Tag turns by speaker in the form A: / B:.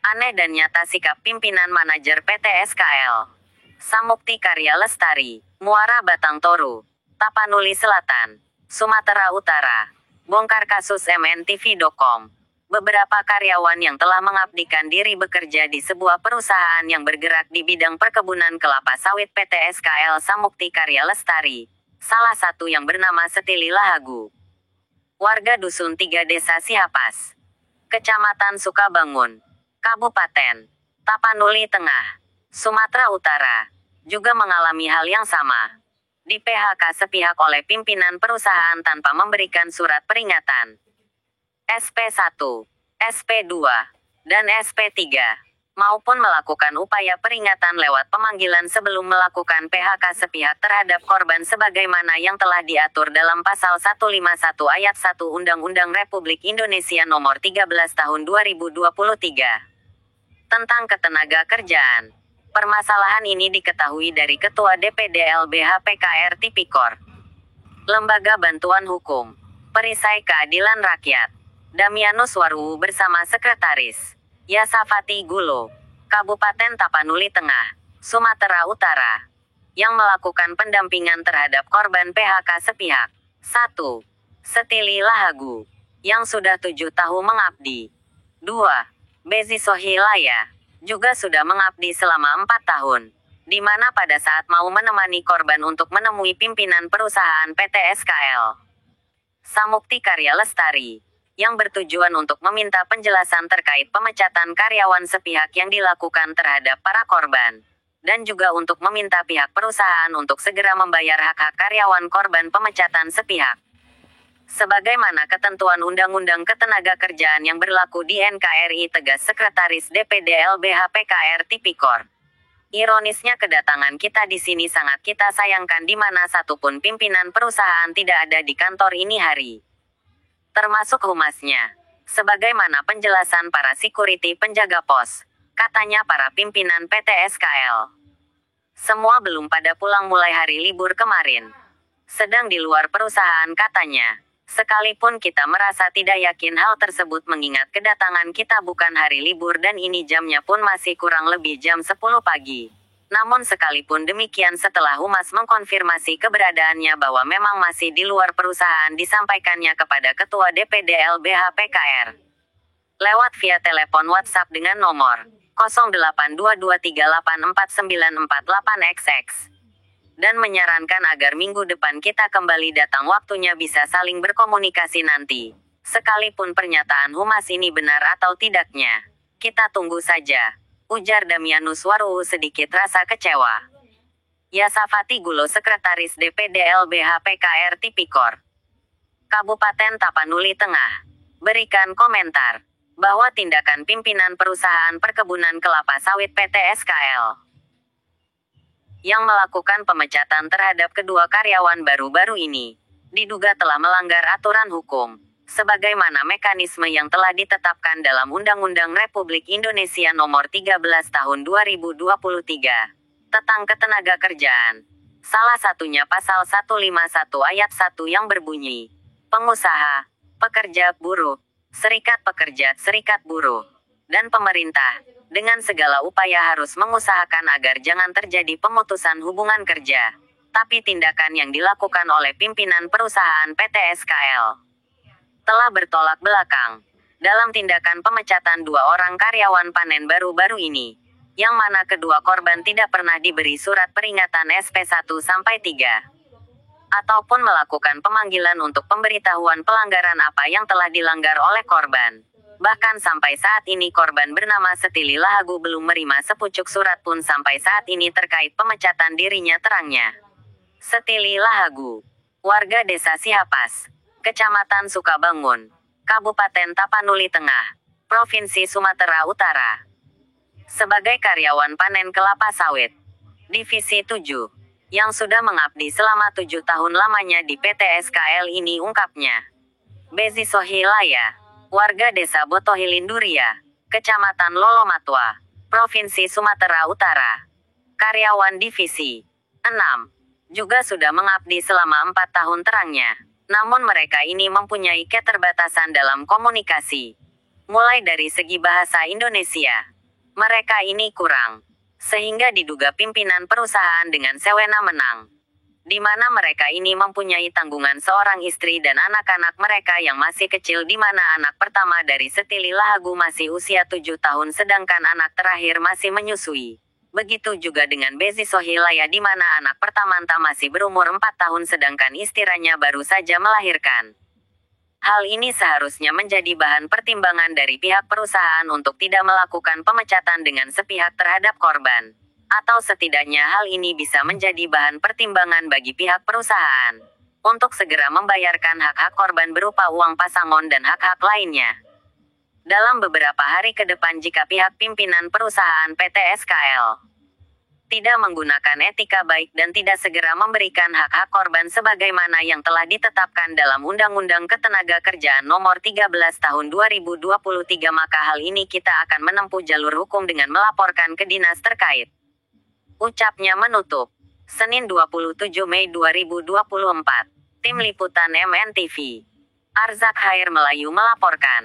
A: Aneh dan nyata sikap pimpinan manajer PT SKL. Samukti Karya Lestari, Muara Batang Toru, Tapanuli Selatan, Sumatera Utara. Bongkar kasus MNTV.com. Beberapa karyawan yang telah mengabdikan diri bekerja di sebuah perusahaan yang bergerak di bidang perkebunan kelapa sawit PT SKL Samukti Karya Lestari. Salah satu yang bernama Setili Lahagu. Warga Dusun 3 Desa Sihapas, Kecamatan Sukabangun, Kabupaten Tapanuli Tengah, Sumatera Utara, juga mengalami hal yang sama. Di PHK sepihak oleh pimpinan perusahaan tanpa memberikan surat peringatan. SP1, SP2, dan SP3, maupun melakukan upaya peringatan lewat pemanggilan sebelum melakukan PHK sepihak terhadap korban sebagaimana yang telah diatur dalam Pasal 151 Ayat 1 Undang-Undang Republik Indonesia Nomor 13 Tahun 2023. Tentang Ketenaga Kerjaan. Permasalahan ini diketahui dari Ketua DPD LBH PKR Tipikor, Lembaga Bantuan Hukum, Perisai Keadilan Rakyat, Damianus Waruwu bersama Sekretaris, Yasafati Gulo, Kabupaten Tapanuli Tengah, Sumatera Utara, yang melakukan pendampingan terhadap korban PHK sepihak. 1. Setili Lahagu, yang sudah 7 tahun mengabdi. 2. Bezi Sohilaya, juga sudah mengabdi selama 4 tahun, di mana pada saat mau menemani korban untuk menemui pimpinan perusahaan PT SKL Samukti Karya Lestari, yang bertujuan untuk meminta penjelasan terkait pemecatan karyawan sepihak yang dilakukan terhadap para korban, dan juga untuk meminta pihak perusahaan untuk segera membayar hak-hak karyawan korban pemecatan sepihak. Sebagaimana ketentuan Undang-Undang Ketenagakerjaan yang berlaku di NKRI, tegas Sekretaris DPD LBH PKR Tipikor. Ironisnya kedatangan kita di sini sangat kita sayangkan di mana satupun pimpinan perusahaan tidak ada di kantor ini hari. Termasuk humasnya. Sebagaimana penjelasan para security penjaga pos, katanya para pimpinan PT SKL. Semua belum pada pulang mulai hari libur kemarin. Sedang di luar perusahaan katanya. Sekalipun kita merasa tidak yakin hal tersebut mengingat kedatangan kita bukan hari libur dan ini jamnya pun masih kurang lebih jam 10 pagi. Namun sekalipun demikian setelah humas mengkonfirmasi keberadaannya bahwa memang masih di luar perusahaan disampaikannya kepada Ketua DPD LBH PKR. Lewat via telepon WhatsApp dengan nomor 0822384948XX. Dan menyarankan agar minggu depan kita kembali datang waktunya bisa saling berkomunikasi nanti. Sekalipun pernyataan humas ini benar atau tidaknya, kita tunggu saja, ujar Damianus Waruwu sedikit rasa kecewa. Yasafati Gulo, Sekretaris DPD LBH PKR Tipikor, Kabupaten Tapanuli Tengah, berikan komentar bahwa tindakan pimpinan perusahaan perkebunan kelapa sawit PT SKL yang melakukan pemecatan terhadap kedua karyawan baru-baru ini, diduga telah melanggar aturan hukum, sebagaimana mekanisme yang telah ditetapkan dalam Undang-Undang Republik Indonesia Nomor 13 Tahun 2023, tentang Ketenagakerjaan. Salah satunya Pasal 151 Ayat 1 yang berbunyi, pengusaha, pekerja, buruh, serikat pekerja, serikat buruh, dan pemerintah, dengan segala upaya harus mengusahakan agar jangan terjadi pemutusan hubungan kerja. Tapi tindakan yang dilakukan oleh pimpinan perusahaan PT SKL telah bertolak belakang dalam tindakan pemecatan 2 orang karyawan panen baru-baru ini, yang mana kedua korban tidak pernah diberi surat peringatan SP1-3, ataupun melakukan pemanggilan untuk pemberitahuan pelanggaran apa yang telah dilanggar oleh korban. Bahkan sampai saat ini korban bernama Setili Lahagu belum menerima sepucuk surat pun sampai saat ini terkait pemecatan dirinya terangnya. Setili Lahagu, warga Desa Sihapas, Kecamatan Sukabangun, Kabupaten Tapanuli Tengah, Provinsi Sumatera Utara. Sebagai karyawan panen kelapa sawit, Divisi 7, yang sudah mengabdi selama 7 tahun lamanya di PT SKL ini, ungkapnya. Bezi Sohilaya, warga Desa Botohilinduria, Kecamatan Lolomatwa, Provinsi Sumatera Utara. Karyawan Divisi 6, juga sudah mengabdi selama 4 tahun terangnya. Namun mereka ini mempunyai keterbatasan dalam komunikasi. Mulai dari segi bahasa Indonesia, Mereka ini kurang. Sehingga diduga pimpinan perusahaan dengan sewenang-wenang. Di mana mereka ini mempunyai tanggungan seorang istri dan anak-anak mereka yang masih kecil, di mana anak pertama dari Setili Lahagu masih usia 7 tahun sedangkan anak terakhir masih menyusui. Begitu juga dengan Bezi Sohilaya, di mana anak pertama masih berumur 4 tahun sedangkan istrinya baru saja melahirkan. Hal ini seharusnya menjadi bahan pertimbangan dari pihak perusahaan untuk tidak melakukan pemecatan dengan sepihak terhadap korban. Atau setidaknya hal ini bisa menjadi bahan pertimbangan bagi pihak perusahaan untuk segera membayarkan hak-hak korban berupa uang pasangon dan hak-hak lainnya. Dalam beberapa hari ke depan, jika pihak pimpinan perusahaan PT SKL tidak menggunakan etika baik dan tidak segera memberikan hak-hak korban sebagaimana yang telah ditetapkan dalam Undang-Undang Ketenagakerjaan Nomor 13 Tahun 2023, maka hal ini kita akan menempuh jalur hukum dengan melaporkan ke dinas terkait. Ucapnya menutup. Senin 27 Mei 2024. Tim Liputan MNTV. Arzak Khair Melayu melaporkan.